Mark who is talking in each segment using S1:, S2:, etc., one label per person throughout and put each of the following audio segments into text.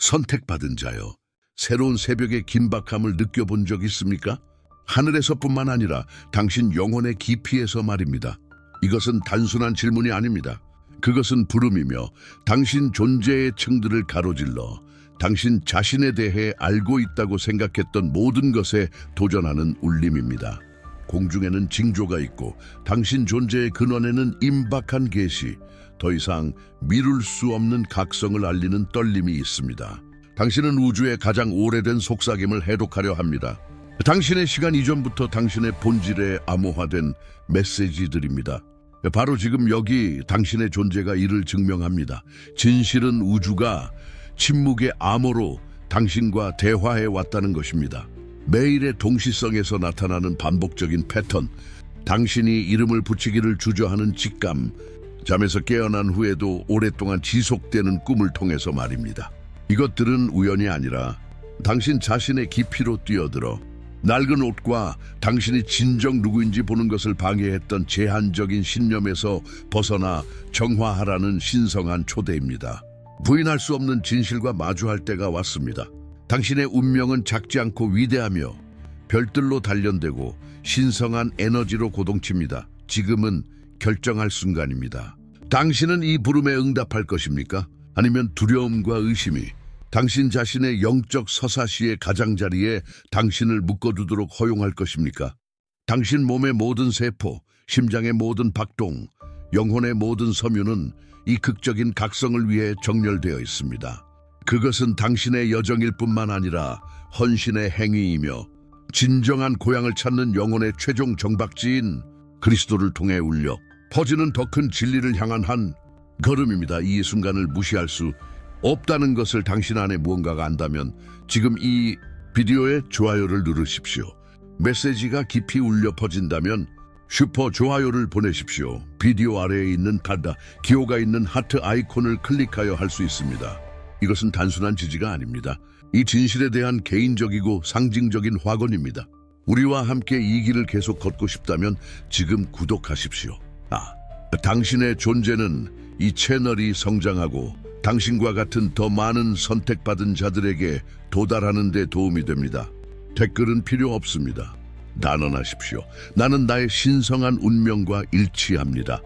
S1: 선택받은 자여, 새로운 새벽의 긴박함을 느껴본 적 있습니까? 하늘에서뿐만 아니라 당신 영혼의 깊이에서 말입니다. 이것은 단순한 질문이 아닙니다. 그것은 부름이며 당신 존재의 층들을 가로질러 당신 자신에 대해 알고 있다고 생각했던 모든 것에 도전하는 울림입니다. 공중에는 징조가 있고 당신 존재의 근원에는 임박한 계시, 더 이상 미룰 수 없는 각성을 알리는 떨림이 있습니다. 당신은 우주의 가장 오래된 속삭임을 해독하려 합니다. 당신의 시간 이전부터 당신의 본질에 암호화된 메시지들입니다. 바로 지금 여기 당신의 존재가 이를 증명합니다. 진실은 우주가 침묵의 암호로 당신과 대화해 왔다는 것입니다. 매일의 동시성에서 나타나는 반복적인 패턴, 당신이 이름을 붙이기를 주저하는 직감, 잠에서 깨어난 후에도 오랫동안 지속되는 꿈을 통해서 말입니다. 이것들은 우연이 아니라 당신 자신의 깊이로 뛰어들어 낡은 옷과 당신이 진정 누구인지 보는 것을 방해했던 제한적인 신념에서 벗어나 정화하라는 신성한 초대입니다. 부인할 수 없는 진실과 마주할 때가 왔습니다. 당신의 운명은 작지 않고 위대하며 별들로 단련되고 신성한 에너지로 고동칩니다. 지금은 결정할 순간입니다. 당신은 이 부름에 응답할 것입니까? 아니면 두려움과 의심이 당신 자신의 영적 서사시의 가장자리에 당신을 묶어두도록 허용할 것입니까? 당신 몸의 모든 세포, 심장의 모든 박동, 영혼의 모든 섬유는 이 극적인 각성을 위해 정렬되어 있습니다. 그것은 당신의 여정일 뿐만 아니라 헌신의 행위이며 진정한 고향을 찾는 영혼의 최종 정박지인 그리스도를 통해 울려 퍼지는 더 큰 진리를 향한 한 걸음입니다. 이 순간을 무시할 수 없다는 것을 당신 안에 무언가가 안다면 지금 이 비디오에 좋아요를 누르십시오. 메시지가 깊이 울려 퍼진다면 슈퍼 좋아요를 보내십시오. 비디오 아래에 있는 기호가 있는 하트 아이콘을 클릭하여 할 수 있습니다. 이것은 단순한 지지가 아닙니다. 이 진실에 대한 개인적이고 상징적인 확언입니다. 우리와 함께 이 길을 계속 걷고 싶다면 지금 구독하십시오. 당신의 존재는 이 채널이 성장하고 당신과 같은 더 많은 선택받은 자들에게 도달하는 데 도움이 됩니다. 댓글은 필요 없습니다. 단언하십시오. 나는 나의 신성한 운명과 일치합니다.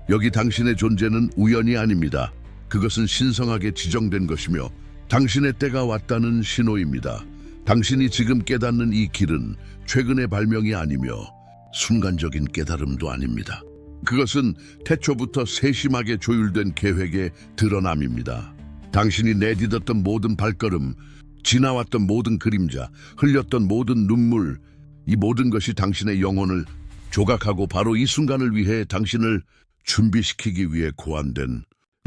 S1: 여기 당신의 존재는 우연이 아닙니다. 그것은 신성하게 지정된 것이며 당신의 때가 왔다는 신호입니다. 당신이 지금 깨닫는 이 길은 최근의 발명이 아니며 순간적인 깨달음도 아닙니다. 그것은 태초부터 세심하게 조율된 계획의 드러남입니다. 당신이 내딛었던 모든 발걸음, 지나왔던 모든 그림자, 흘렸던 모든 눈물, 이 모든 것이 당신의 영혼을 조각하고 바로 이 순간을 위해 당신을 준비시키기 위해 고안된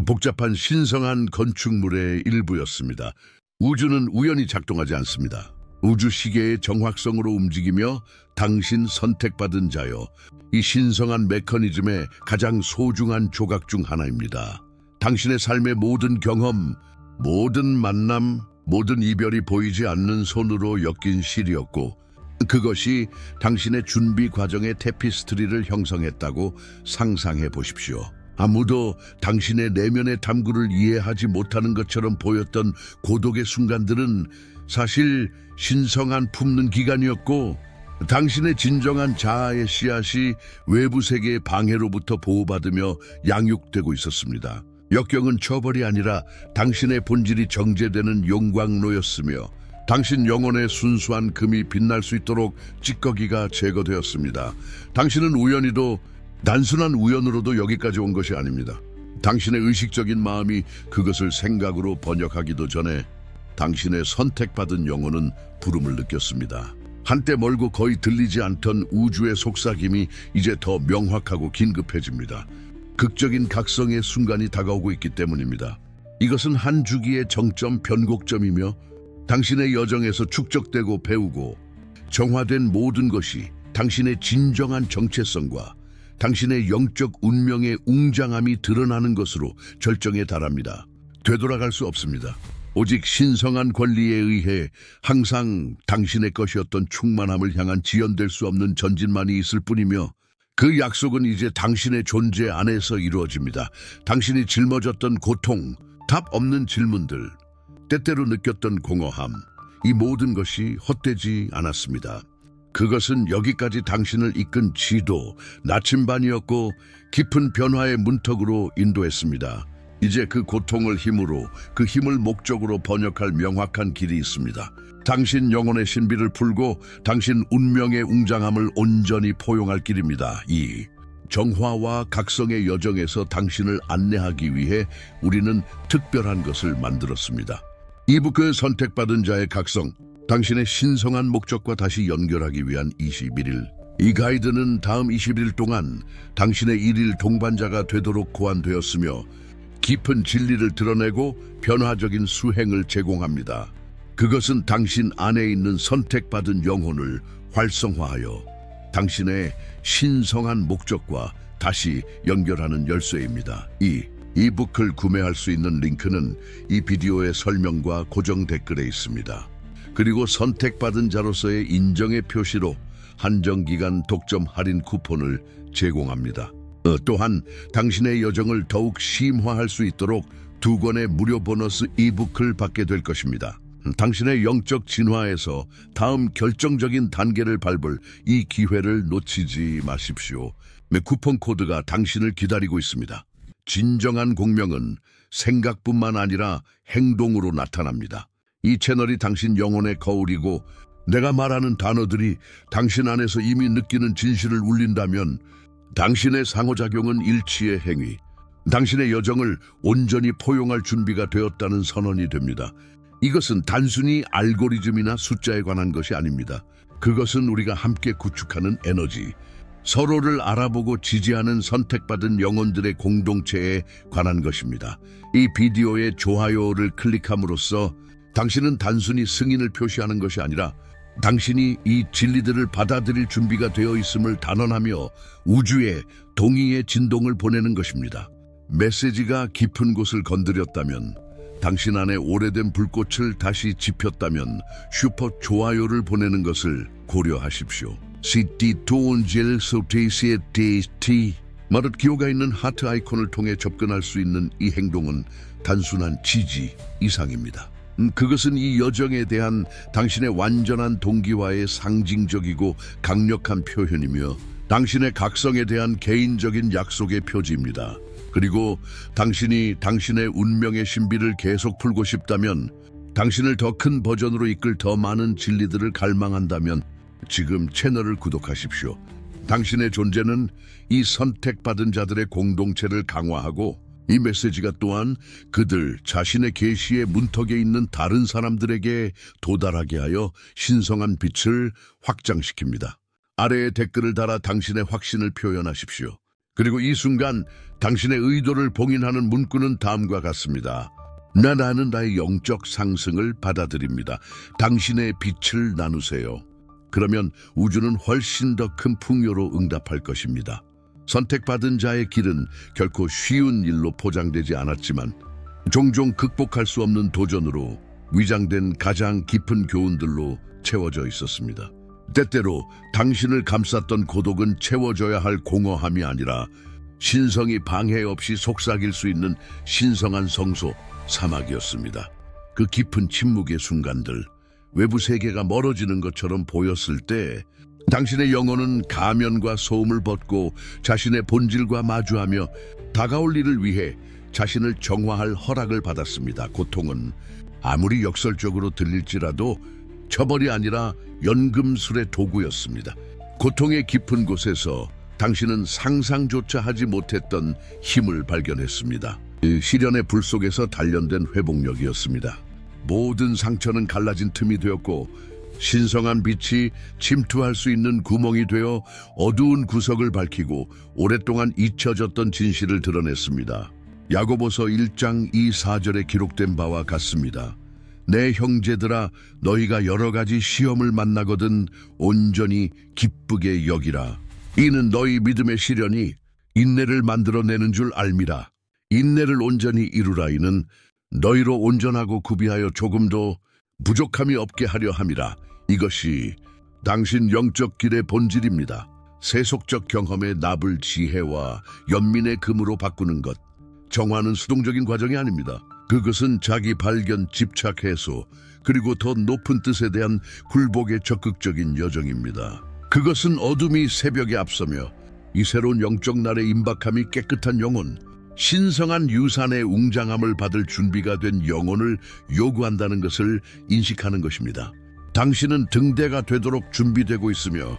S1: 복잡한 신성한 건축물의 일부였습니다. 우주는 우연히 작동하지 않습니다. 우주 시계의 정확성으로 움직이며 당신 선택받은 자여, 이 신성한 메커니즘의 가장 소중한 조각 중 하나입니다. 당신의 삶의 모든 경험, 모든 만남, 모든 이별이 보이지 않는 손으로 엮인 실이었고 그것이 당신의 준비 과정의 테피스트리를 형성했다고 상상해 보십시오. 아무도 당신의 내면의 탐구를 이해하지 못하는 것처럼 보였던 고독의 순간들은 사실 신성한 품는 기간이었고 당신의 진정한 자아의 씨앗이 외부 세계의 방해로부터 보호받으며 양육되고 있었습니다. 역경은 처벌이 아니라 당신의 본질이 정제되는 용광로였으며 당신 영혼의 순수한 금이 빛날 수 있도록 찌꺼기가 제거되었습니다. 당신은 우연히도 단순한 우연으로도 여기까지 온 것이 아닙니다. 당신의 의식적인 마음이 그것을 생각으로 번역하기도 전에 당신의 선택받은 영혼은 부름을 느꼈습니다. 한때 멀고 거의 들리지 않던 우주의 속삭임이 이제 더 명확하고 긴급해집니다. 극적인 각성의 순간이 다가오고 있기 때문입니다. 이것은 한 주기의 정점 변곡점이며 당신의 여정에서 축적되고 배우고 정화된 모든 것이 당신의 진정한 정체성과 당신의 영적 운명의 웅장함이 드러나는 것으로 절정에 달합니다. 되돌아갈 수 없습니다. 오직 신성한 권리에 의해 항상 당신의 것이었던 충만함을 향한 지연될 수 없는 전진만이 있을 뿐이며 그 약속은 이제 당신의 존재 안에서 이루어집니다. 당신이 짊어졌던 고통, 답 없는 질문들, 때때로 느꼈던 공허함, 이 모든 것이 헛되지 않았습니다. 그것은 여기까지 당신을 이끈 지도, 나침반이었고 깊은 변화의 문턱으로 인도했습니다. 이제 그 고통을 힘으로, 그 힘을 목적으로 번역할 명확한 길이 있습니다. 당신 영혼의 신비를 풀고 당신 운명의 웅장함을 온전히 포용할 길입니다. 이 정화와 각성의 여정에서 당신을 안내하기 위해 우리는 특별한 것을 만들었습니다. 이북 선택받은 자의 각성, 당신의 신성한 목적과 다시 연결하기 위한 21일. 이 가이드는 다음 21일 동안 당신의 일일 동반자가 되도록 고안되었으며 깊은 진리를 드러내고 변화적인 수행을 제공합니다. 그것은 당신 안에 있는 선택받은 영혼을 활성화하여 당신의 신성한 목적과 다시 연결하는 열쇠입니다. 이 이북을 구매할 수 있는 링크는 이 비디오의 설명과 고정 댓글에 있습니다. 그리고 선택받은 자로서의 인정의 표시로 한정기간 독점 할인 쿠폰을 제공합니다. 또한 당신의 여정을 더욱 심화할 수 있도록 2권의 무료 보너스 이북을 받게 될 것입니다. 당신의 영적 진화에서 다음 결정적인 단계를 밟을 이 기회를 놓치지 마십시오. 쿠폰 코드가 당신을 기다리고 있습니다. 진정한 공명은 생각뿐만 아니라 행동으로 나타납니다. 이 채널이 당신 영혼의 거울이고 내가 말하는 단어들이 당신 안에서 이미 느끼는 진실을 울린다면 당신의 상호작용은 일치의 행위, 당신의 여정을 온전히 포용할 준비가 되었다는 선언이 됩니다. 이것은 단순히 알고리즘이나 숫자에 관한 것이 아닙니다. 그것은 우리가 함께 구축하는 에너지, 서로를 알아보고 지지하는 선택받은 영혼들의 공동체에 관한 것입니다. 이 비디오의 좋아요를 클릭함으로써 당신은 단순히 승인을 표시하는 것이 아니라 당신이 이 진리들을 받아들일 준비가 되어 있음을 단언하며 우주에 동의의 진동을 보내는 것입니다. 메시지가 깊은 곳을 건드렸다면, 당신 안에 오래된 불꽃을 다시 지폈다면 슈퍼 좋아요를 보내는 것을 고려하십시오. 마릇 기호가 있는 하트 아이콘을 통해 접근할 수 있는 이 행동은 단순한 지지 이상입니다. 그것은 이 여정에 대한 당신의 완전한 동기와의 상징적이고 강력한 표현이며 당신의 각성에 대한 개인적인 약속의 표지입니다. 그리고 당신이 당신의 운명의 신비를 계속 풀고 싶다면, 당신을 더 큰 버전으로 이끌 더 많은 진리들을 갈망한다면 지금 채널을 구독하십시오. 당신의 존재는 이 선택받은 자들의 공동체를 강화하고 이 메시지가 또한 그들 자신의 계시의 문턱에 있는 다른 사람들에게 도달하게 하여 신성한 빛을 확장시킵니다. 아래에 댓글을 달아 당신의 확신을 표현하십시오. 그리고 이 순간 당신의 의도를 봉인하는 문구는 다음과 같습니다. 나는 나의 영적 상승을 받아들입니다. 당신의 빛을 나누세요. 그러면 우주는 훨씬 더 큰 풍요로 응답할 것입니다. 선택받은 자의 길은 결코 쉬운 일로 포장되지 않았지만 종종 극복할 수 없는 도전으로 위장된 가장 깊은 교훈들로 채워져 있었습니다. 때때로 당신을 감쌌던 고독은 채워져야 할 공허함이 아니라 신성이 방해 없이 속삭일 수 있는 신성한 성소, 사막이었습니다. 그 깊은 침묵의 순간들, 외부 세계가 멀어지는 것처럼 보였을 때 당신의 영혼은 가면과 소음을 벗고 자신의 본질과 마주하며 다가올 일을 위해 자신을 정화할 허락을 받았습니다. 고통은 아무리 역설적으로 들릴지라도 처벌이 아니라 연금술의 도구였습니다. 고통의 깊은 곳에서 당신은 상상조차 하지 못했던 힘을 발견했습니다. 시련의 불 속에서 단련된 회복력이었습니다. 모든 상처는 갈라진 틈이 되었고 신성한 빛이 침투할 수 있는 구멍이 되어 어두운 구석을 밝히고 오랫동안 잊혀졌던 진실을 드러냈습니다. 야고보서 1장 2-4절에 기록된 바와 같습니다. 내 형제들아, 너희가 여러 가지 시험을 만나거든 온전히 기쁘게 여기라. 이는 너희 믿음의 시련이 인내를 만들어내는 줄 알미라. 인내를 온전히 이루라. 이는 너희로 온전하고 구비하여 조금도 부족함이 없게 하려 함이라. 이것이 당신 영적 길의 본질입니다. 세속적 경험의 납을 지혜와 연민의 금으로 바꾸는 것. 정화는 수동적인 과정이 아닙니다. 그것은 자기 발견, 집착 해소, 그리고 더 높은 뜻에 대한 굴복의 적극적인 여정입니다. 그것은 어둠이 새벽에 앞서며 이 새로운 영적 날의 임박함이 깨끗한 영혼, 신성한 유산의 웅장함을 받을 준비가 된 영혼을 요구한다는 것을 인식하는 것입니다. 당신은 등대가 되도록 준비되고 있으며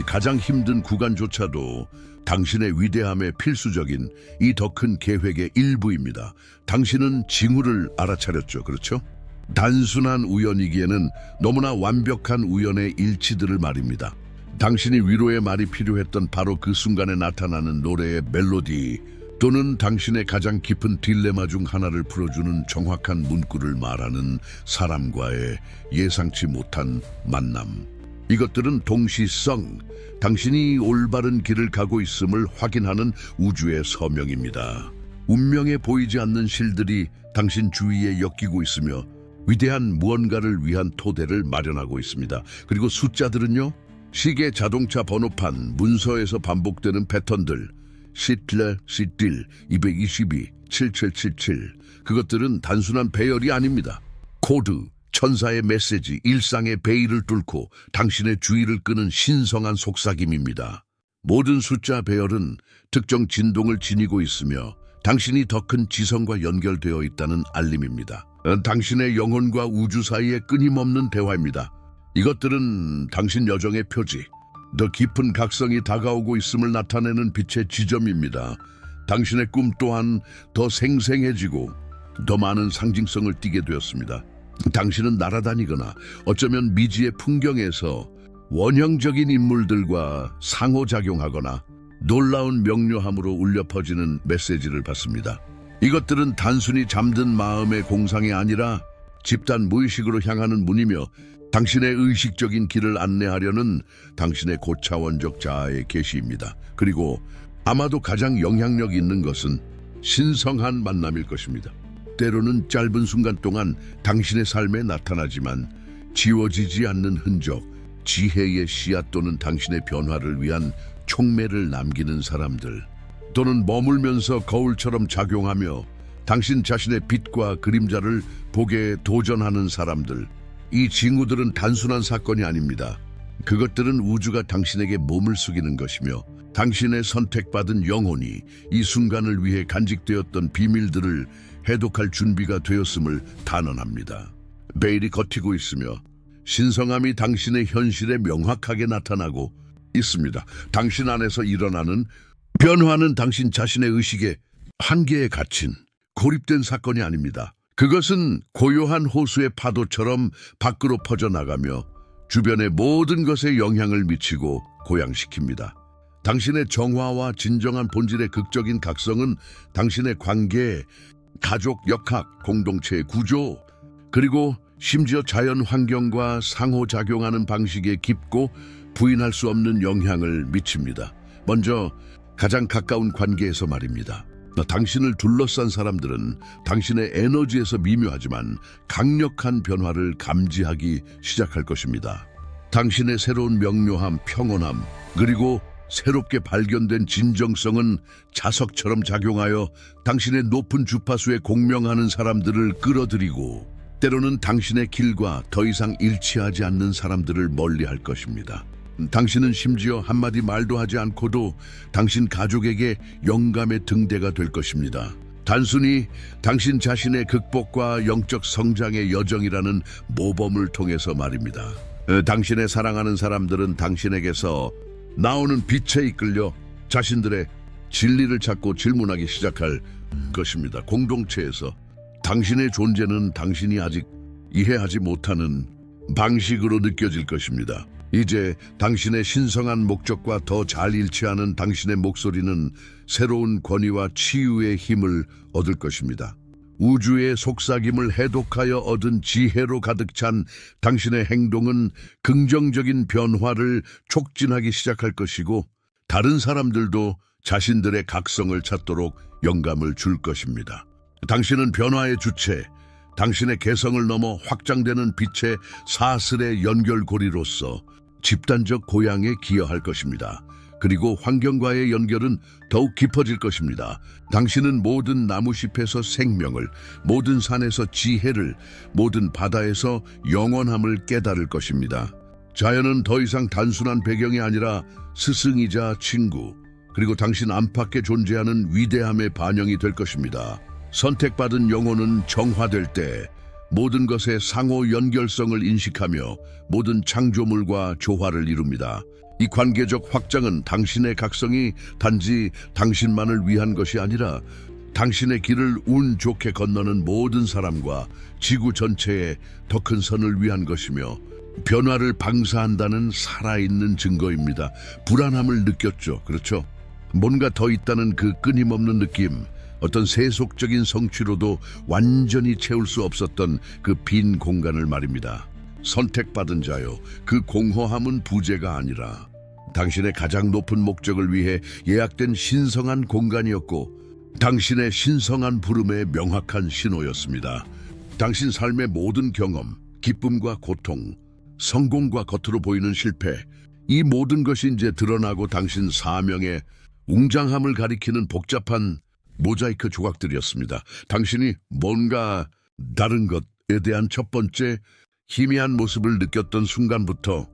S1: 가장 힘든 구간조차도 당신의 위대함에 필수적인 이 더 큰 계획의 일부입니다. 당신은 징후를 알아차렸죠. 그렇죠? 단순한 우연이기에는 너무나 완벽한 우연의 일치들을 말입니다. 당신이 위로의 말이 필요했던 바로 그 순간에 나타나는 노래의 멜로디, 또는 당신의 가장 깊은 딜레마 중 하나를 풀어주는 정확한 문구를 말하는 사람과의 예상치 못한 만남. 이것들은 동시성, 당신이 올바른 길을 가고 있음을 확인하는 우주의 서명입니다. 운명에 보이지 않는 실들이 당신 주위에 엮이고 있으며 위대한 무언가를 위한 토대를 마련하고 있습니다. 그리고 숫자들은요, 시계, 자동차 번호판, 문서에서 반복되는 패턴들, 시틀, 시틸, 222, 7777. 그것들은 단순한 배열이 아닙니다. 코드, 천사의 메시지, 일상의 베일을 뚫고 당신의 주의를 끄는 신성한 속삭임입니다. 모든 숫자 배열은 특정 진동을 지니고 있으며 당신이 더 큰 지성과 연결되어 있다는 알림입니다. 당신의 영혼과 우주 사이의 끊임없는 대화입니다. 이것들은 당신 여정의 표지, 더 깊은 각성이 다가오고 있음을 나타내는 빛의 지점입니다. 당신의 꿈 또한 더 생생해지고 더 많은 상징성을 띠게 되었습니다. 당신은 날아다니거나 어쩌면 미지의 풍경에서 원형적인 인물들과 상호작용하거나 놀라운 명료함으로 울려 퍼지는 메시지를 받습니다. 이것들은 단순히 잠든 마음의 공상이 아니라 집단 무의식으로 향하는 문이며 당신의 의식적인 길을 안내하려는 당신의 고차원적 자아의 계시입니다. 그리고 아마도 가장 영향력 있는 것은 신성한 만남일 것입니다. 때로는 짧은 순간 동안 당신의 삶에 나타나지만 지워지지 않는 흔적, 지혜의 씨앗 또는 당신의 변화를 위한 촉매를 남기는 사람들, 또는 머물면서 거울처럼 작용하며 당신 자신의 빛과 그림자를 보게 도전하는 사람들, 이 징후들은 단순한 사건이 아닙니다. 그것들은 우주가 당신에게 몸을 숙이는 것이며 당신의 선택받은 영혼이 이 순간을 위해 간직되었던 비밀들을 해독할 준비가 되었음을 단언합니다. 베일이 걷히고 있으며 신성함이 당신의 현실에 명확하게 나타나고 있습니다. 당신 안에서 일어나는 변화는 당신 자신의 의식의 한계에 갇힌 고립된 사건이 아닙니다. 그것은 고요한 호수의 파도처럼 밖으로 퍼져나가며 주변의 모든 것에 영향을 미치고 고양시킵니다. 당신의 정화와 진정한 본질의 극적인 각성은 당신의 관계, 가족, 역학, 공동체의 구조, 그리고 심지어 자연 환경과 상호작용하는 방식에 깊고 부인할 수 없는 영향을 미칩니다. 먼저 가장 가까운 관계에서 말입니다. 당신을 둘러싼 사람들은 당신의 에너지에서 미묘하지만 강력한 변화를 감지하기 시작할 것입니다. 당신의 새로운 명료함, 평온함, 그리고 새롭게 발견된 진정성은 자석처럼 작용하여 당신의 높은 주파수에 공명하는 사람들을 끌어들이고 때로는 당신의 길과 더 이상 일치하지 않는 사람들을 멀리할 것입니다. 당신은 심지어 한마디 말도 하지 않고도 당신 가족에게 영감의 등대가 될 것입니다. 단순히 당신 자신의 극복과 영적 성장의 여정이라는 모범을 통해서 말입니다. 당신의 사랑하는 사람들은 당신에게서 나오는 빛에 이끌려 자신들의 진리를 찾고 질문하기 시작할 것입니다. 공동체에서 당신의 존재는 당신이 아직 이해하지 못하는 방식으로 느껴질 것입니다. 이제 당신의 신성한 목적과 더 잘 일치하는 당신의 목소리는 새로운 권위와 치유의 힘을 얻을 것입니다. 우주의 속삭임을 해독하여 얻은 지혜로 가득 찬 당신의 행동은 긍정적인 변화를 촉진하기 시작할 것이고 다른 사람들도 자신들의 각성을 찾도록 영감을 줄 것입니다. 당신은 변화의 주체, 당신의 개성을 넘어 확장되는 빛의 사슬의 연결고리로서 집단적 고향에 기여할 것입니다. 그리고 환경과의 연결은 더욱 깊어질 것입니다. 당신은 모든 나무숲에서 생명을, 모든 산에서 지혜를, 모든 바다에서 영원함을 깨달을 것입니다. 자연은 더 이상 단순한 배경이 아니라 스승이자 친구, 그리고 당신 안팎에 존재하는 위대함의 반영이 될 것입니다. 선택받은 영혼은 정화될 때 모든 것의 상호 연결성을 인식하며 모든 창조물과 조화를 이룹니다. 이 관계적 확장은 당신의 각성이 단지 당신만을 위한 것이 아니라 당신의 길을 운 좋게 건너는 모든 사람과 지구 전체에 더 큰 선을 위한 것이며 변화를 방사한다는 살아있는 증거입니다. 불안함을 느꼈죠. 그렇죠? 뭔가 더 있다는 그 끊임없는 느낌, 어떤 세속적인 성취로도 완전히 채울 수 없었던 그 빈 공간을 말입니다. 선택받은 자요, 그 공허함은 부재가 아니라 당신의 가장 높은 목적을 위해 예약된 신성한 공간이었고 당신의 신성한 부름의 명확한 신호였습니다. 당신 삶의 모든 경험, 기쁨과 고통, 성공과 겉으로 보이는 실패, 이 모든 것이 이제 드러나고 당신 사명의 웅장함을 가리키는 복잡한 모자이크 조각들이었습니다. 당신이 뭔가 다른 것에 대한 첫 번째 희미한 모습을 느꼈던 순간부터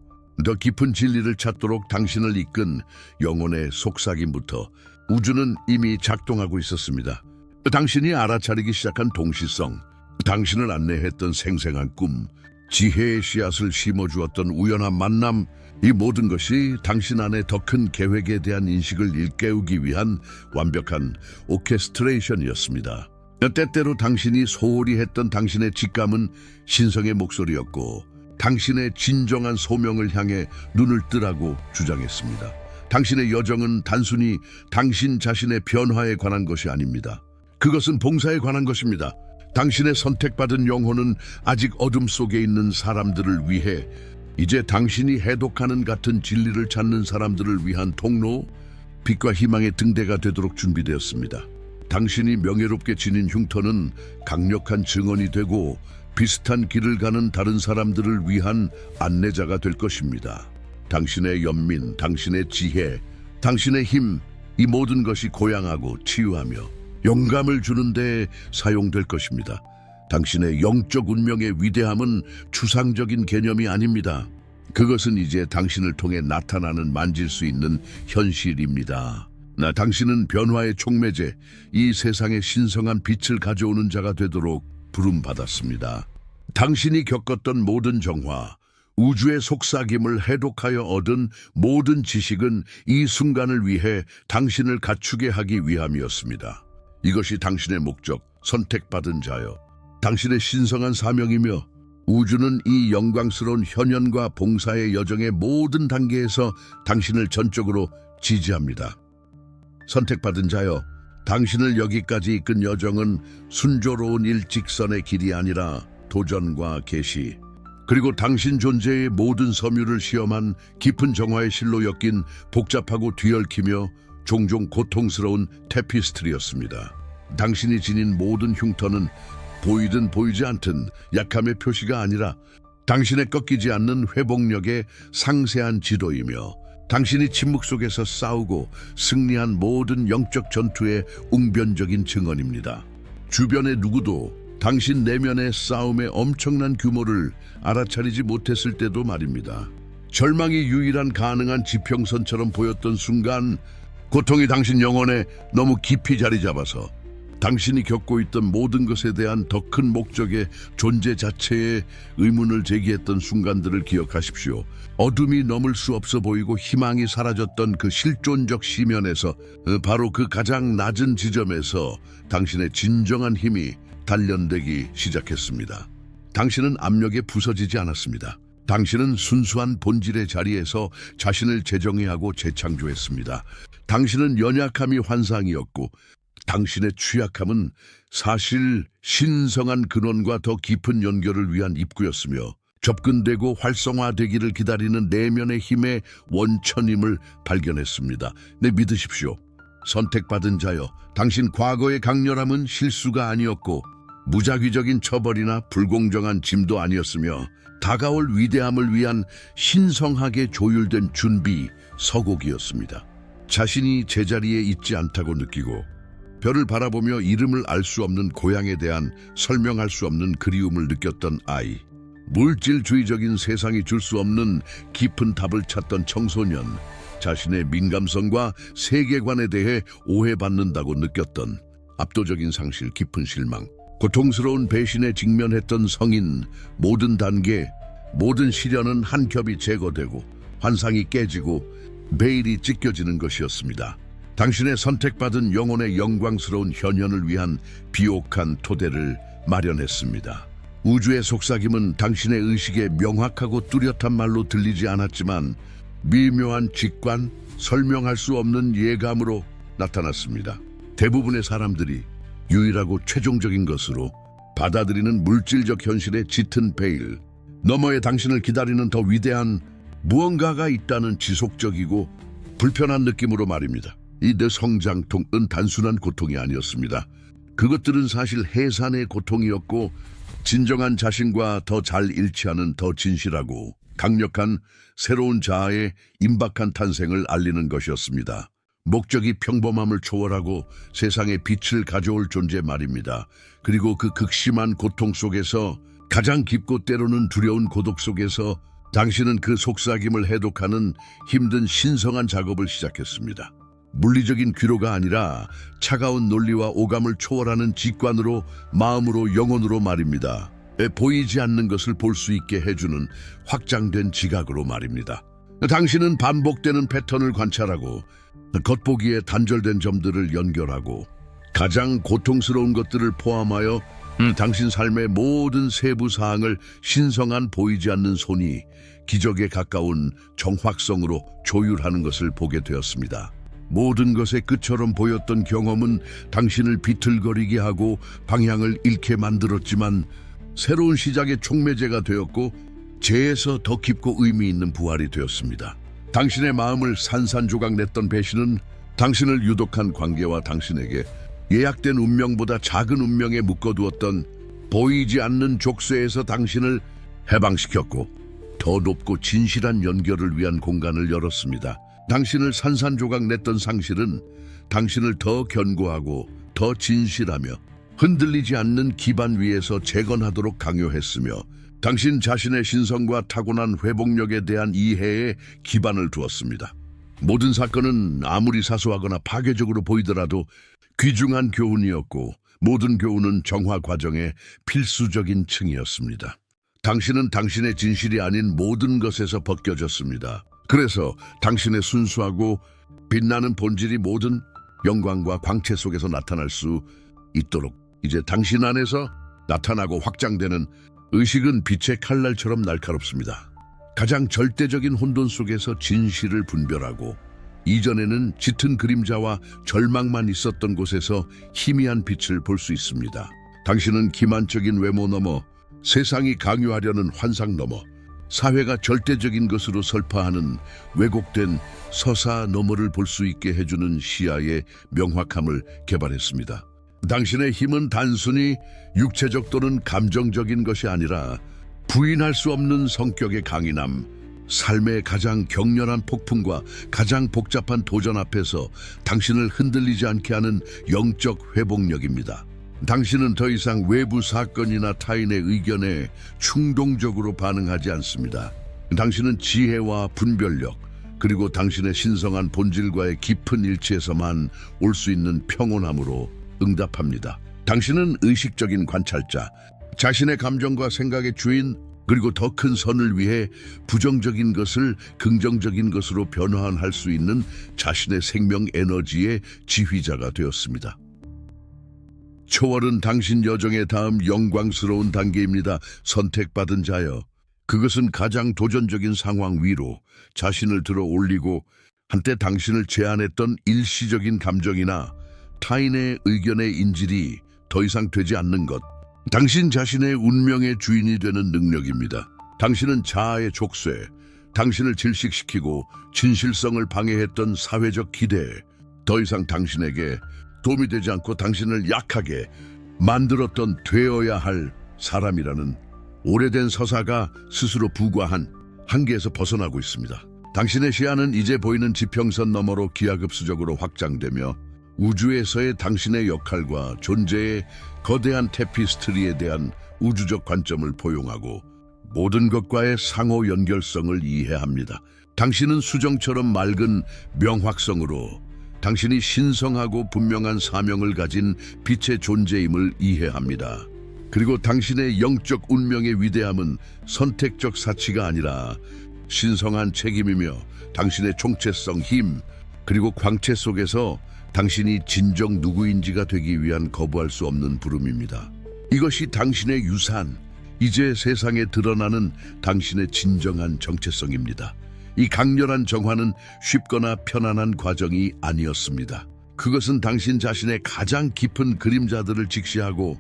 S1: 더 깊은 진리를 찾도록 당신을 이끈 영혼의 속삭임부터 우주는 이미 작동하고 있었습니다. 당신이 알아차리기 시작한 동시성, 당신을 안내했던 생생한 꿈, 지혜의 씨앗을 심어주었던 우연한 만남, 이 모든 것이 당신 안에 더 큰 계획에 대한 인식을 일깨우기 위한 완벽한 오케스트레이션이었습니다. 때때로 당신이 소홀히 했던 당신의 직감은 신성의 목소리였고 당신의 진정한 소명을 향해 눈을 뜨라고 주장했습니다. 당신의 여정은 단순히 당신 자신의 변화에 관한 것이 아닙니다. 그것은 봉사에 관한 것입니다. 당신의 선택받은 영혼은 아직 어둠 속에 있는 사람들을 위해 이제 당신이 해독하는 같은 진리를 찾는 사람들을 위한 통로, 빛과 희망의 등대가 되도록 준비되었습니다. 당신이 명예롭게 지닌 흉터는 강력한 증언이 되고 비슷한 길을 가는 다른 사람들을 위한 안내자가 될 것입니다. 당신의 연민, 당신의 지혜, 당신의 힘, 이 모든 것이 고양하고 치유하며 영감을 주는 데 사용될 것입니다. 당신의 영적 운명의 위대함은 추상적인 개념이 아닙니다. 그것은 이제 당신을 통해 나타나는 만질 수 있는 현실입니다. 당신은 변화의 촉매제, 이 세상에 신성한 빛을 가져오는 자가 되도록 부름받았습니다. 당신이 겪었던 모든 정화, 우주의 속삭임을 해독하여 얻은 모든 지식은 이 순간을 위해 당신을 갖추게 하기 위함이었습니다. 이것이 당신의 목적, 선택받은 자여, 당신의 신성한 사명이며 우주는 이 영광스러운 현현과 봉사의 여정의 모든 단계에서 당신을 전적으로 지지합니다. 선택받은 자여, 당신을 여기까지 이끈 여정은 순조로운 일직선의 길이 아니라 도전과 계시, 그리고 당신 존재의 모든 섬유를 시험한 깊은 정화의 실로 엮인 복잡하고 뒤얽히며 종종 고통스러운 테피스트리였습니다. 당신이 지닌 모든 흉터는 보이든 보이지 않든 약함의 표시가 아니라 당신의 꺾이지 않는 회복력의 상세한 지도이며 당신이 침묵 속에서 싸우고 승리한 모든 영적 전투의 웅변적인 증언입니다. 주변의 누구도 당신 내면의 싸움의 엄청난 규모를 알아차리지 못했을 때도 말입니다. 절망이 유일한 가능한 지평선처럼 보였던 순간 고통이 당신 영혼에 너무 깊이 자리 잡아서 당신이 겪고 있던 모든 것에 대한 더 큰 목적의 존재 자체에 의문을 제기했던 순간들을 기억하십시오. 어둠이 넘을 수 없어 보이고 희망이 사라졌던 그 실존적 시면에서, 바로 그 가장 낮은 지점에서 당신의 진정한 힘이 단련되기 시작했습니다. 당신은 압력에 부서지지 않았습니다. 당신은 순수한 본질의 자리에서 자신을 재정의하고 재창조했습니다. 당신은 연약함이 환상이었고 당신의 취약함은 사실 신성한 근원과 더 깊은 연결을 위한 입구였으며 접근되고 활성화되기를 기다리는 내면의 힘의 원천임을 발견했습니다. 믿으십시오. 선택받은 자여, 당신 과거의 강렬함은 실수가 아니었고 무작위적인 처벌이나 불공정한 짐도 아니었으며 다가올 위대함을 위한 신성하게 조율된 준비, 서곡이었습니다. 자신이 제자리에 있지 않다고 느끼고 별을 바라보며 이름을 알 수 없는 고향에 대한 설명할 수 없는 그리움을 느꼈던 아이. 물질주의적인 세상이 줄 수 없는 깊은 답을 찾던 청소년. 자신의 민감성과 세계관에 대해 오해받는다고 느꼈던 압도적인 상실, 깊은 실망. 고통스러운 배신에 직면했던 성인. 모든 단계, 모든 시련은 한 겹이 제거되고 환상이 깨지고 베일이 찢겨지는 것이었습니다. 당신의 선택받은 영혼의 영광스러운 현현을 위한 비옥한 토대를 마련했습니다. 우주의 속삭임은 당신의 의식에 명확하고 뚜렷한 말로 들리지 않았지만 미묘한 직관, 설명할 수 없는 예감으로 나타났습니다. 대부분의 사람들이 유일하고 최종적인 것으로 받아들이는 물질적 현실의 짙은 베일 너머에 당신을 기다리는 더 위대한 무언가가 있다는 지속적이고 불편한 느낌으로 말입니다. 이 내 성장통은 단순한 고통이 아니었습니다. 그것들은 사실 해산의 고통이었고 진정한 자신과 더 잘 일치하는 더 진실하고 강력한 새로운 자아의 임박한 탄생을 알리는 것이었습니다. 목적이 평범함을 초월하고 세상에 빛을 가져올 존재 말입니다. 그리고 그 극심한 고통 속에서 가장 깊고 때로는 두려운 고독 속에서 당신은 그 속삭임을 해독하는 힘든 신성한 작업을 시작했습니다. 물리적인 귀로가 아니라 차가운 논리와 오감을 초월하는 직관으로, 마음으로, 영혼으로 말입니다. 보이지 않는 것을 볼 수 있게 해주는 확장된 지각으로 말입니다. 당신은 반복되는 패턴을 관찰하고 겉보기에 단절된 점들을 연결하고 가장 고통스러운 것들을 포함하여 당신 삶의 모든 세부 사항을 신성한 보이지 않는 손이 기적에 가까운 정확성으로 조율하는 것을 보게 되었습니다. 모든 것의 끝처럼 보였던 경험은 당신을 비틀거리게 하고 방향을 잃게 만들었지만 새로운 시작의 촉매제가 되었고 죄에서 더 깊고 의미 있는 부활이 되었습니다. 당신의 마음을 산산조각 냈던 배신은 당신을 유독한 관계와 당신에게 예약된 운명보다 작은 운명에 묶어두었던 보이지 않는 족쇄에서 당신을 해방시켰고 더 높고 진실한 연결을 위한 공간을 열었습니다. 당신을 산산조각 냈던 상실은 당신을 더 견고하고 더 진실하며 흔들리지 않는 기반 위에서 재건하도록 강요했으며 당신 자신의 신성과 타고난 회복력에 대한 이해에 기반을 두었습니다. 모든 사건은 아무리 사소하거나 파괴적으로 보이더라도 귀중한 교훈이었고 모든 교훈은 정화 과정의 필수적인 층이었습니다. 당신은 당신의 진실이 아닌 모든 것에서 벗겨졌습니다. 그래서 당신의 순수하고 빛나는 본질이 모든 영광과 광채 속에서 나타날 수 있도록 이제 당신 안에서 나타나고 확장되는 의식은 빛의 칼날처럼 날카롭습니다. 가장 절대적인 혼돈 속에서 진실을 분별하고 이전에는 짙은 그림자와 절망만 있었던 곳에서 희미한 빛을 볼 수 있습니다. 당신은 기만적인 외모 너머, 세상이 강요하려는 환상 너머, 사회가 절대적인 것으로 설파하는 왜곡된 서사 너머를 볼 수 있게 해주는 시야의 명확함을 개발했습니다. 당신의 힘은 단순히 육체적 또는 감정적인 것이 아니라 부인할 수 없는 성격의 강인함, 삶의 가장 격렬한 폭풍과 가장 복잡한 도전 앞에서 당신을 흔들리지 않게 하는 영적 회복력입니다. 당신은 더 이상 외부 사건이나 타인의 의견에 충동적으로 반응하지 않습니다. 당신은 지혜와 분별력, 그리고 당신의 신성한 본질과의 깊은 일치에서만 올 수 있는 평온함으로 응답합니다. 당신은 의식적인 관찰자, 자신의 감정과 생각의 주인, 그리고 더 큰 선을 위해 부정적인 것을 긍정적인 것으로 변화할 수 있는 자신의 생명 에너지의 지휘자가 되었습니다. 초월은 당신 여정의 다음 영광스러운 단계입니다. 선택받은 자여, 그것은 가장 도전적인 상황 위로 자신을 들어 올리고 한때 당신을 제한했던 일시적인 감정이나 타인의 의견의 인질이 더 이상 되지 않는 것, 당신 자신의 운명의 주인이 되는 능력입니다. 당신은 자아의 족쇄, 당신을 질식시키고 진실성을 방해했던 사회적 기대, 더 이상 당신에게 도움이 되지 않고 당신을 약하게 만들었던 되어야 할 사람이라는 오래된 서사가 스스로 부과한 한계에서 벗어나고 있습니다. 당신의 시야는 이제 보이는 지평선 너머로 기하급수적으로 확장되며 우주에서의 당신의 역할과 존재의 거대한 테피스트리에 대한 우주적 관점을 포용하고 모든 것과의 상호 연결성을 이해합니다. 당신은 수정처럼 맑은 명확성으로 당신이 신성하고 분명한 사명을 가진 빛의 존재임을 이해합니다. 그리고 당신의 영적 운명의 위대함은 선택적 사치가 아니라 신성한 책임이며 당신의 총체성, 힘, 그리고 광채 속에서 당신이 진정 누구인지가 되기 위한 거부할 수 없는 부름입니다. 이것이 당신의 유산, 이제 세상에 드러나는 당신의 진정한 정체성입니다. 이 강렬한 정화는 쉽거나 편안한 과정이 아니었습니다. 그것은 당신 자신의 가장 깊은 그림자들을 직시하고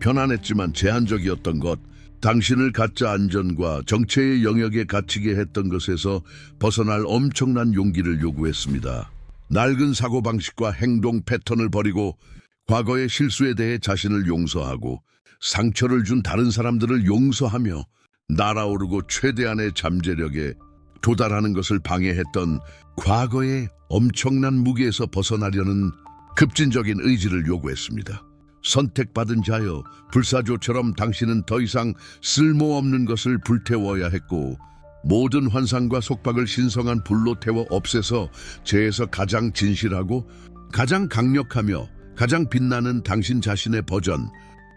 S1: 편안했지만 제한적이었던 것, 당신을 가짜 안전과 정체의 영역에 갇히게 했던 것에서 벗어날 엄청난 용기를 요구했습니다. 낡은 사고방식과 행동 패턴을 버리고 과거의 실수에 대해 자신을 용서하고 상처를 준 다른 사람들을 용서하며 날아오르고 최대한의 잠재력에 도달하는 것을 방해했던 과거의 엄청난 무게에서 벗어나려는 급진적인 의지를 요구했습니다. 선택받은 자여, 불사조처럼 당신은 더 이상 쓸모없는 것을 불태워야 했고 모든 환상과 속박을 신성한 불로 태워 없애서 죄에서 가장 진실하고 가장 강력하며 가장 빛나는 당신 자신의 버전,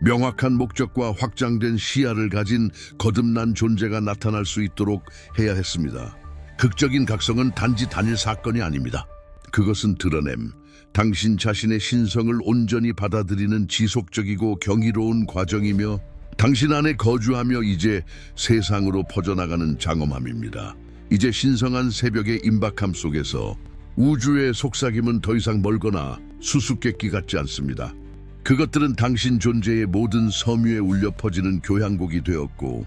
S1: 명확한 목적과 확장된 시야를 가진 거듭난 존재가 나타날 수 있도록 해야 했습니다. 극적인 각성은 단지 단일 사건이 아닙니다. 그것은 드러냄, 당신 자신의 신성을 온전히 받아들이는 지속적이고 경이로운 과정이며 당신 안에 거주하며 이제 세상으로 퍼져나가는 장엄함입니다. 이제 신성한 새벽의 임박함 속에서 우주의 속삭임은 더 이상 멀거나 수수께끼 같지 않습니다. 그것들은 당신 존재의 모든 섬유에 울려 퍼지는 교향곡이 되었고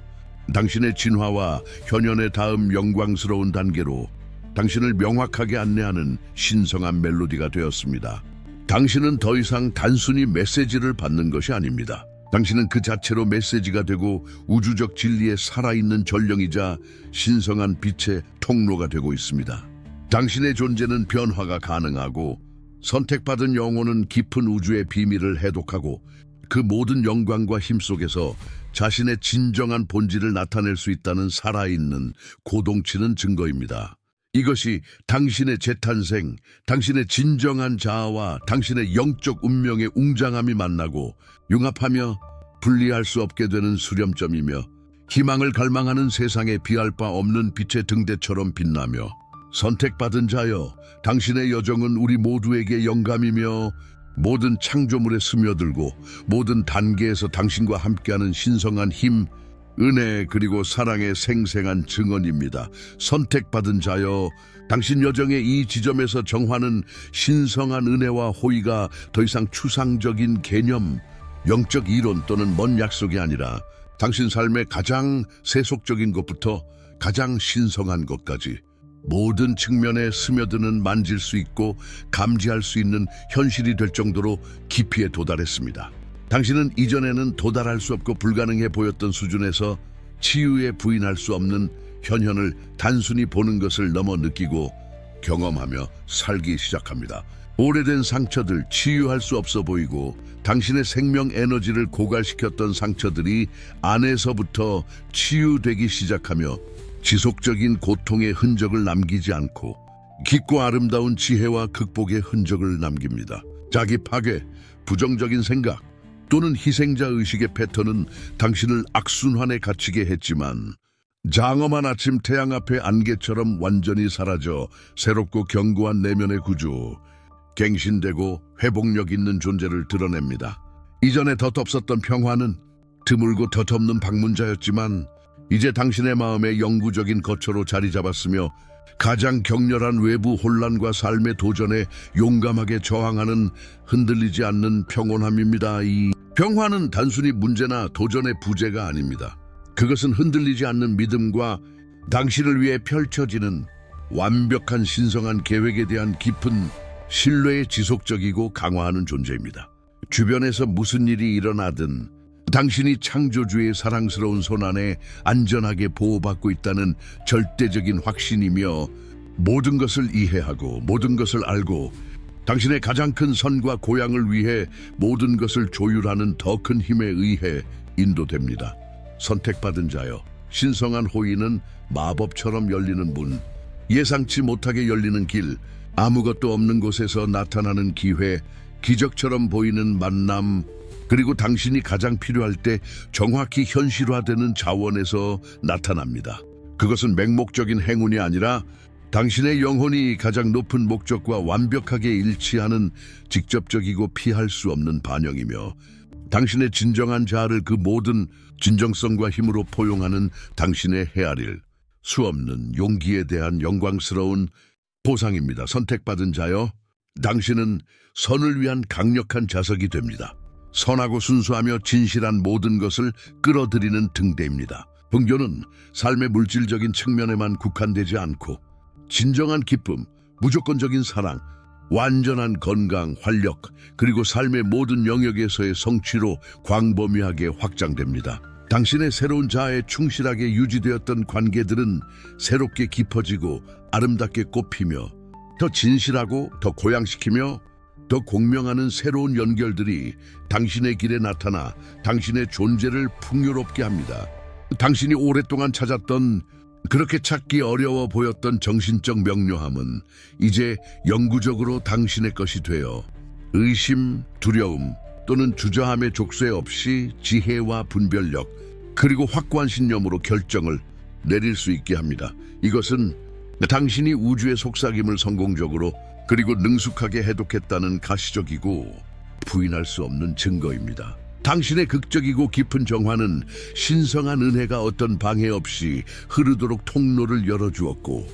S1: 당신의 진화와 현현의 다음 영광스러운 단계로 당신을 명확하게 안내하는 신성한 멜로디가 되었습니다. 당신은 더 이상 단순히 메시지를 받는 것이 아닙니다. 당신은 그 자체로 메시지가 되고 우주적 진리에 살아있는 전령이자 신성한 빛의 통로가 되고 있습니다. 당신의 존재는 변화가 가능하고 선택받은 영혼은 깊은 우주의 비밀을 해독하고 그 모든 영광과 힘 속에서 자신의 진정한 본질을 나타낼 수 있다는 살아있는 고동치는 증거입니다. 이것이 당신의 재탄생, 당신의 진정한 자아와 당신의 영적 운명의 웅장함이 만나고 융합하며 분리할 수 없게 되는 수렴점이며 희망을 갈망하는 세상에 비할 바 없는 빛의 등대처럼 빛나며 선택받은 자여, 당신의 여정은 우리 모두에게 영감이며 모든 창조물에 스며들고 모든 단계에서 당신과 함께하는 신성한 힘, 은혜 그리고 사랑의 생생한 증언입니다. 선택받은 자여, 당신 여정의 이 지점에서 정화는 신성한 은혜와 호의가 더 이상 추상적인 개념, 영적 이론 또는 먼 약속이 아니라 당신 삶의 가장 세속적인 것부터 가장 신성한 것까지 모든 측면에 스며드는 만질 수 있고 감지할 수 있는 현실이 될 정도로 깊이에 도달했습니다. 당신은 이전에는 도달할 수 없고 불가능해 보였던 수준에서 치유에 부인할 수 없는 현현을 단순히 보는 것을 넘어 느끼고 경험하며 살기 시작합니다. 오래된 상처들, 치유할 수 없어 보이고 당신의 생명 에너지를 고갈시켰던 상처들이 안에서부터 치유되기 시작하며 지속적인 고통의 흔적을 남기지 않고 깊고 아름다운 지혜와 극복의 흔적을 남깁니다. 자기 파괴, 부정적인 생각 또는 희생자 의식의 패턴은 당신을 악순환에 갇히게 했지만 장엄한 아침 태양 앞의 안개처럼 완전히 사라져 새롭고 견고한 내면의 구조, 갱신되고 회복력 있는 존재를 드러냅니다. 이전에 덧없었던 평화는 드물고 덧없는 방문자였지만 이제 당신의 마음에 영구적인 거처로 자리 잡았으며 가장 격렬한 외부 혼란과 삶의 도전에 용감하게 저항하는 흔들리지 않는 평온함입니다. 이 평화는 단순히 문제나 도전의 부재가 아닙니다. 그것은 흔들리지 않는 믿음과 당신을 위해 펼쳐지는 완벽한 신성한 계획에 대한 깊은 신뢰의 지속적이고 강화하는 존재입니다. 주변에서 무슨 일이 일어나든 당신이 창조주의 사랑스러운 손안에 안전하게 보호받고 있다는 절대적인 확신이며 모든 것을 이해하고 모든 것을 알고 당신의 가장 큰 선과 고향을 위해 모든 것을 조율하는 더 큰 힘에 의해 인도됩니다. 선택받은 자여, 신성한 호의는 마법처럼 열리는 문, 예상치 못하게 열리는 길, 아무것도 없는 곳에서 나타나는 기회, 기적처럼 보이는 만남, 그리고 당신이 가장 필요할 때 정확히 현실화되는 자원에서 나타납니다. 그것은 맹목적인 행운이 아니라 당신의 영혼이 가장 높은 목적과 완벽하게 일치하는 직접적이고 피할 수 없는 반영이며 당신의 진정한 자아를 그 모든 진정성과 힘으로 포용하는 당신의 헤아릴 수 없는 용기에 대한 영광스러운 보상입니다. 선택받은 자여, 당신은 선을 위한 강력한 자석이 됩니다. 선하고 순수하며 진실한 모든 것을 끌어들이는 등대입니다. 분교는 삶의 물질적인 측면에만 국한되지 않고 진정한 기쁨, 무조건적인 사랑, 완전한 건강, 활력, 그리고 삶의 모든 영역에서의 성취로 광범위하게 확장됩니다. 당신의 새로운 자아에 충실하게 유지되었던 관계들은 새롭게 깊어지고 아름답게 꽃피며 더 진실하고 더 고양시키며 더 공명하는 새로운 연결들이 당신의 길에 나타나 당신의 존재를 풍요롭게 합니다. 당신이 오랫동안 찾았던 그렇게 찾기 어려워 보였던 정신적 명료함은 이제 영구적으로 당신의 것이 되어 의심, 두려움 또는 주저함의 족쇄 없이 지혜와 분별력 그리고 확고한 신념으로 결정을 내릴 수 있게 합니다. 이것은 당신이 우주의 속삭임을 성공적으로 그리고 능숙하게 해독했다는 가시적이고 부인할 수 없는 증거입니다. 당신의 극적이고 깊은 정화는 신성한 은혜가 어떤 방해 없이 흐르도록 통로를 열어주었고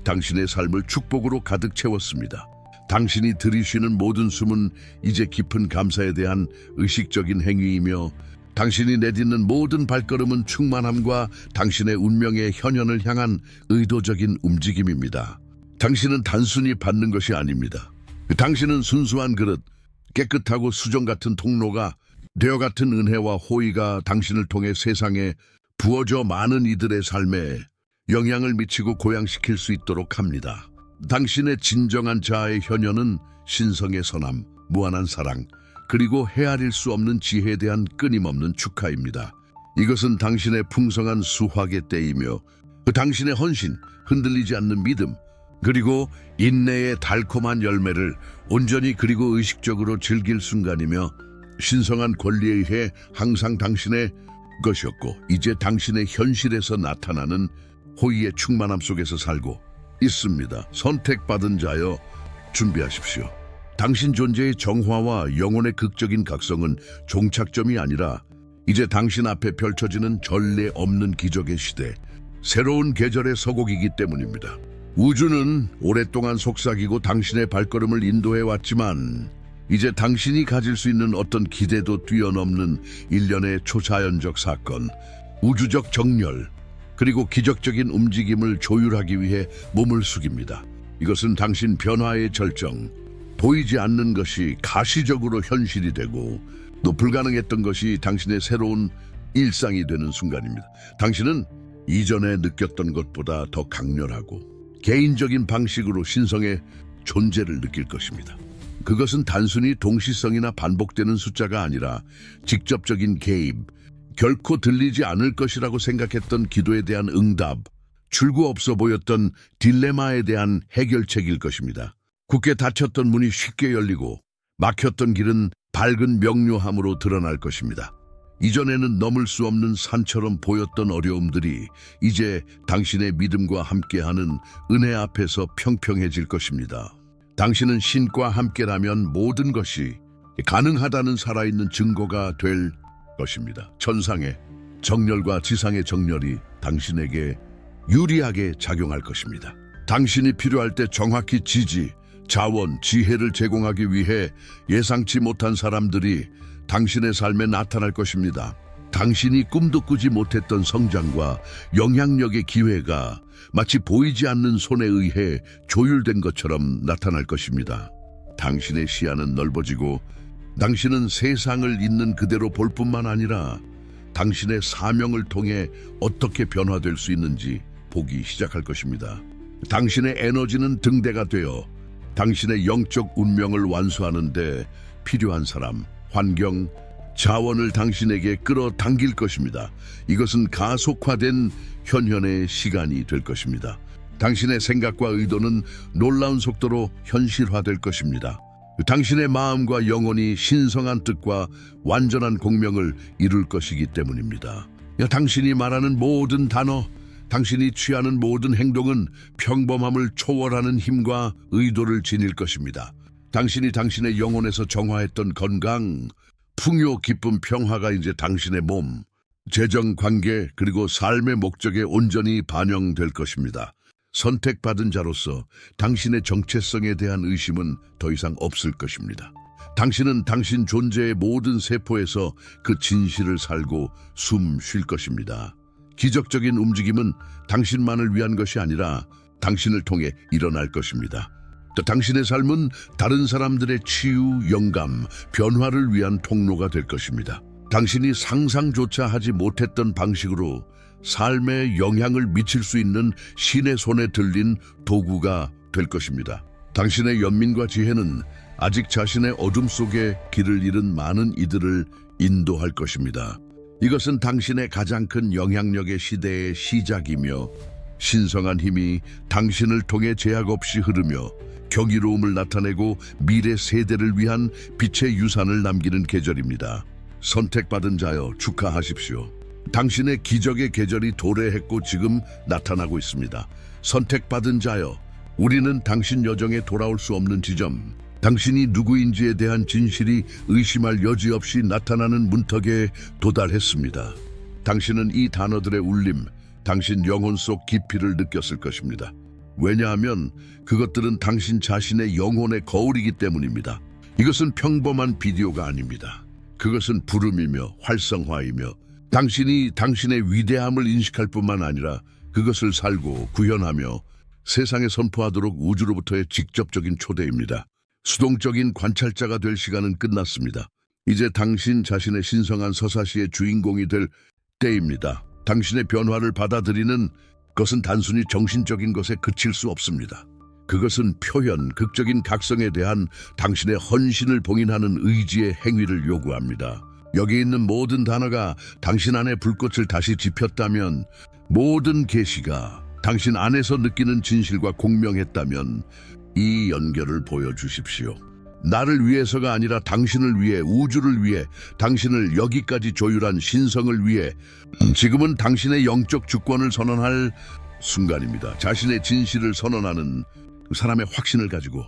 S1: 당신의 삶을 축복으로 가득 채웠습니다. 당신이 들이쉬는 모든 숨은 이제 깊은 감사에 대한 의식적인 행위이며 당신이 내딛는 모든 발걸음은 충만함과 당신의 운명의 현현을 향한 의도적인 움직임입니다. 당신은 단순히 받는 것이 아닙니다. 당신은 순수한 그릇, 깨끗하고 수정 같은 통로가 되어 같은 은혜와 호의가 당신을 통해 세상에 부어져 많은 이들의 삶에 영향을 미치고 고양시킬 수 있도록 합니다. 당신의 진정한 자아의 현현은 신성의 선함, 무한한 사랑, 그리고 헤아릴 수 없는 지혜에 대한 끊임없는 축하입니다. 이것은 당신의 풍성한 수확의 때이며 당신의 헌신, 흔들리지 않는 믿음, 그리고 인내의 달콤한 열매를 온전히 그리고 의식적으로 즐길 순간이며 신성한 권리에 의해 항상 당신의 것이었고 이제 당신의 현실에서 나타나는 호의의 충만함 속에서 살고 있습니다. 선택받은 자여, 준비하십시오. 당신 존재의 정화와 영혼의 극적인 각성은 종착점이 아니라 이제 당신 앞에 펼쳐지는 전례 없는 기적의 시대, 새로운 계절의 서곡이기 때문입니다. 우주는 오랫동안 속삭이고 당신의 발걸음을 인도해왔지만 이제 당신이 가질 수 있는 어떤 기대도 뛰어넘는 일련의 초자연적 사건, 우주적 정렬, 그리고 기적적인 움직임을 조율하기 위해 몸을 숙입니다. 이것은 당신 변화의 절정, 보이지 않는 것이 가시적으로 현실이 되고 또 불가능했던 것이 당신의 새로운 일상이 되는 순간입니다. 당신은 이전에 느꼈던 것보다 더 강렬하고 개인적인 방식으로 신성의 존재를 느낄 것입니다. 그것은 단순히 동시성이나 반복되는 숫자가 아니라 직접적인 개입, 결코 들리지 않을 것이라고 생각했던 기도에 대한 응답, 출구 없어 보였던 딜레마에 대한 해결책일 것입니다. 굳게 닫혔던 문이 쉽게 열리고 막혔던 길은 밝은 명료함으로 드러날 것입니다. 이전에는 넘을 수 없는 산처럼 보였던 어려움들이 이제 당신의 믿음과 함께하는 은혜 앞에서 평평해질 것입니다. 당신은 신과 함께라면 모든 것이 가능하다는 살아있는 증거가 될 것입니다. 천상의 정렬과 지상의 정렬이 당신에게 유리하게 작용할 것입니다. 당신이 필요할 때 정확히 지지, 자원, 지혜를 제공하기 위해 예상치 못한 사람들이 당신의 삶에 나타날 것입니다. 당신이 꿈도 꾸지 못했던 성장과 영향력의 기회가 마치 보이지 않는 손에 의해 조율된 것처럼 나타날 것입니다. 당신의 시야는 넓어지고 당신은 세상을 있는 그대로 볼 뿐만 아니라 당신의 사명을 통해 어떻게 변화될 수 있는지 보기 시작할 것입니다. 당신의 에너지는 등대가 되어 당신의 영적 운명을 완수하는 데 필요한 사람, 환경, 자원을 당신에게 끌어당길 것입니다. 이것은 가속화된 현현의 시간이 될 것입니다. 당신의 생각과 의도는 놀라운 속도로 현실화될 것입니다. 당신의 마음과 영혼이 신성한 뜻과 완전한 공명을 이룰 것이기 때문입니다. 당신이 말하는 모든 단어, 당신이 취하는 모든 행동은 평범함을 초월하는 힘과 의도를 지닐 것입니다. 당신이 당신의 영혼에서 정화했던 건강, 풍요, 기쁨, 평화가 이제 당신의 몸, 재정, 관계, 그리고 삶의 목적에 온전히 반영될 것입니다. 선택받은 자로서 당신의 정체성에 대한 의심은 더 이상 없을 것입니다. 당신은 당신 존재의 모든 세포에서 그 진실을 살고 숨 쉴 것입니다. 기적적인 움직임은 당신만을 위한 것이 아니라 당신을 통해 일어날 것입니다. 또 당신의 삶은 다른 사람들의 치유, 영감, 변화를 위한 통로가 될 것입니다. 당신이 상상조차 하지 못했던 방식으로 삶에 영향을 미칠 수 있는 신의 손에 들린 도구가 될 것입니다. 당신의 연민과 지혜는 아직 자신의 어둠 속에 길을 잃은 많은 이들을 인도할 것입니다. 이것은 당신의 가장 큰 영향력의 시대의 시작이며 신성한 힘이 당신을 통해 제약 없이 흐르며 경이로움을 나타내고 미래 세대를 위한 빛의 유산을 남기는 계절입니다. 선택받은 자여 축하하십시오. 당신의 기적의 계절이 도래했고 지금 나타나고 있습니다. 선택받은 자여, 우리는 당신 여정에 돌아올 수 없는 지점, 당신이 누구인지에 대한 진실이 의심할 여지 없이 나타나는 문턱에 도달했습니다. 당신은 이 단어들의 울림, 당신 영혼 속 깊이를 느꼈을 것입니다. 왜냐하면 그것들은 당신 자신의 영혼의 거울이기 때문입니다. 이것은 평범한 비디오가 아닙니다. 그것은 부름이며 활성화이며 당신이 당신의 위대함을 인식할 뿐만 아니라 그것을 살고 구현하며 세상에 선포하도록 우주로부터의 직접적인 초대입니다. 수동적인 관찰자가 될 시간은 끝났습니다. 이제 당신 자신의 신성한 서사시의 주인공이 될 때입니다. 당신의 변화를 받아들이는 것은 단순히 정신적인 것에 그칠 수 없습니다. 그것은 표현, 극적인 각성에 대한 당신의 헌신을 봉인하는 의지의 행위를 요구합니다. 여기 있는 모든 단어가 당신 안에 불꽃을 다시 지폈다면, 모든 계시가 당신 안에서 느끼는 진실과 공명했다면 이 연결을 보여주십시오. 나를 위해서가 아니라 당신을 위해, 우주를 위해, 당신을 여기까지 조율한 신성을 위해 지금은 당신의 영적 주권을 선언할 순간입니다. 자신의 진실을 선언하는 사람의 확신을 가지고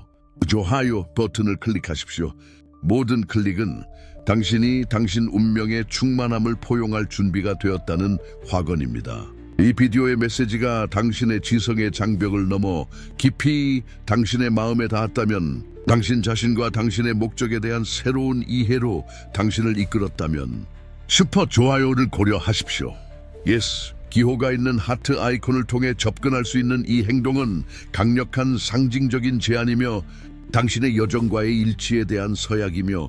S1: 좋아요 버튼을 클릭하십시오. 모든 클릭은 당신이 당신 운명의 충만함을 포용할 준비가 되었다는 확언입니다. 이 비디오의 메시지가 당신의 지성의 장벽을 넘어 깊이 당신의 마음에 닿았다면, 당신 자신과 당신의 목적에 대한 새로운 이해로 당신을 이끌었다면 슈퍼 좋아요를 고려하십시오. 예스, 기호가 있는 하트 아이콘을 통해 접근할 수 있는 이 행동은 강력한 상징적인 제안이며 당신의 여정과의 일치에 대한 서약이며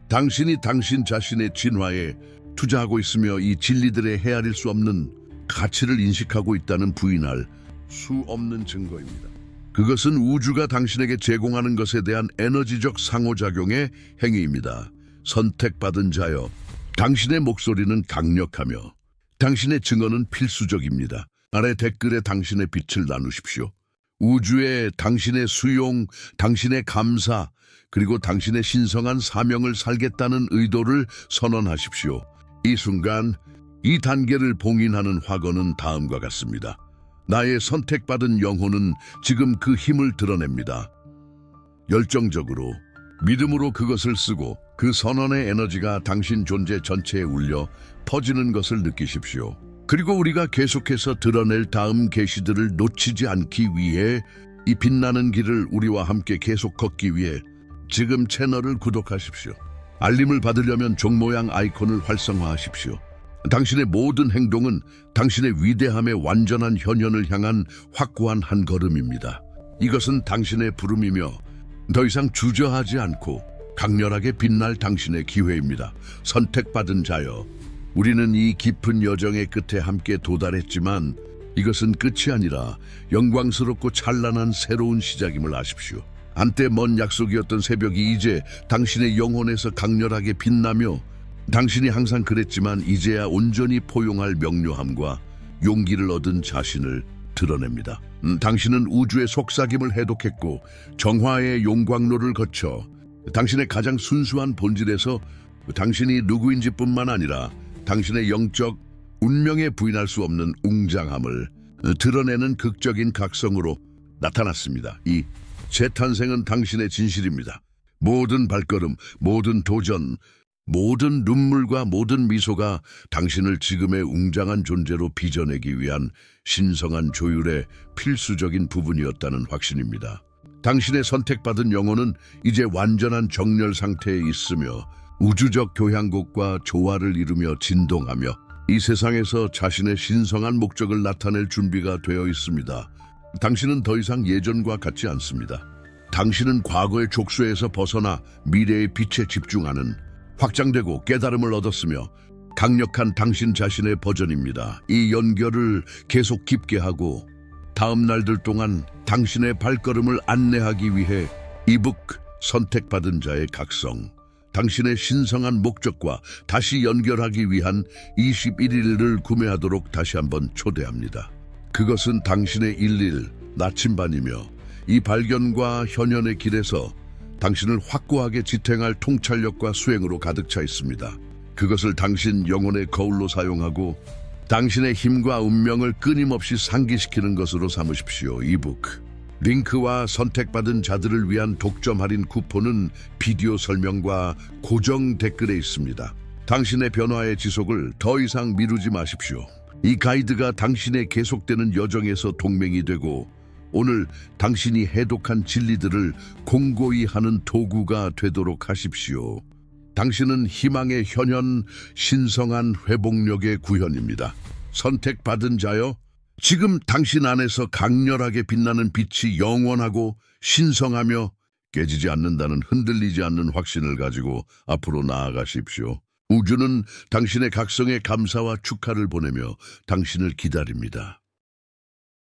S1: 당신이 당신 자신의 진화에 투자하고 있으며 이 진리들의 헤아릴 수 없는 가치를 인식하고 있다는 부인할 수 없는 증거입니다. 그것은 우주가 당신에게 제공하는 것에 대한 에너지적 상호작용의 행위입니다. 선택받은 자여, 당신의 목소리는 강력하며 당신의 증언은 필수적입니다. 아래 댓글에 당신의 빛을 나누십시오. 우주에 당신의 수용, 당신의 감사, 그리고 당신의 신성한 사명을 살겠다는 의도를 선언하십시오. 이 순간 이 단계를 봉인하는 확언은 다음과 같습니다. 나의 선택받은 영혼은 지금 그 힘을 드러냅니다. 열정적으로, 믿음으로 그것을 쓰고 그 선언의 에너지가 당신 존재 전체에 울려 퍼지는 것을 느끼십시오. 그리고 우리가 계속해서 드러낼 다음 계시들을 놓치지 않기 위해, 이 빛나는 길을 우리와 함께 계속 걷기 위해 지금 채널을 구독하십시오. 알림을 받으려면 종 모양 아이콘을 활성화하십시오. 당신의 모든 행동은 당신의 위대함의 완전한 현현을 향한 확고한 한 걸음입니다. 이것은 당신의 부름이며 더 이상 주저하지 않고 강렬하게 빛날 당신의 기회입니다. 선택받은 자여, 우리는 이 깊은 여정의 끝에 함께 도달했지만 이것은 끝이 아니라 영광스럽고 찬란한 새로운 시작임을 아십시오. 한때 먼 약속이었던 새벽이 이제 당신의 영혼에서 강렬하게 빛나며 당신이 항상 그랬지만 이제야 온전히 포용할 명료함과 용기를 얻은 자신을 드러냅니다. 당신은 우주의 속삭임을 해독했고 정화의 용광로를 거쳐 당신의 가장 순수한 본질에서 당신이 누구인지 뿐만 아니라 당신의 영적 운명에 부인할 수 없는 웅장함을 드러내는 극적인 각성으로 나타났습니다. 이 재탄생은 당신의 진실입니다. 모든 발걸음, 모든 도전, 모든 눈물과 모든 미소가 당신을 지금의 웅장한 존재로 빚어내기 위한 신성한 조율의 필수적인 부분이었다는 확신입니다. 당신의 선택받은 영혼은 이제 완전한 정렬 상태에 있으며 우주적 교향곡과 조화를 이루며 진동하며 이 세상에서 자신의 신성한 목적을 나타낼 준비가 되어 있습니다. 당신은 더 이상 예전과 같지 않습니다. 당신은 과거의 족쇄에서 벗어나 미래의 빛에 집중하는 확장되고 깨달음을 얻었으며 강력한 당신 자신의 버전입니다. 이 연결을 계속 깊게 하고 다음 날들 동안 당신의 발걸음을 안내하기 위해 이북 선택받은 자의 각성, 당신의 신성한 목적과 다시 연결하기 위한 21일을 구매하도록 다시 한번 초대합니다. 그것은 당신의 일일 나침반이며 이 발견과 현현의 길에서 당신을 확고하게 지탱할 통찰력과 수행으로 가득 차 있습니다. 그것을 당신 영혼의 거울로 사용하고 당신의 힘과 운명을 끊임없이 상기시키는 것으로 삼으십시오. 이북 링크와 선택받은 자들을 위한 독점 할인 쿠폰은 비디오 설명과 고정 댓글에 있습니다. 당신의 변화의 지속을 더 이상 미루지 마십시오. 이 가이드가 당신의 계속되는 여정에서 동맹이 되고 오늘 당신이 해독한 진리들을 공고히 하는 도구가 되도록 하십시오. 당신은 희망의 현현, 신성한 회복력의 구현입니다. 선택받은 자여, 지금 당신 안에서 강렬하게 빛나는 빛이 영원하고 신성하며 깨지지 않는다는 흔들리지 않는 확신을 가지고 앞으로 나아가십시오. 우주는 당신의 각성에 감사와 축하를 보내며 당신을 기다립니다.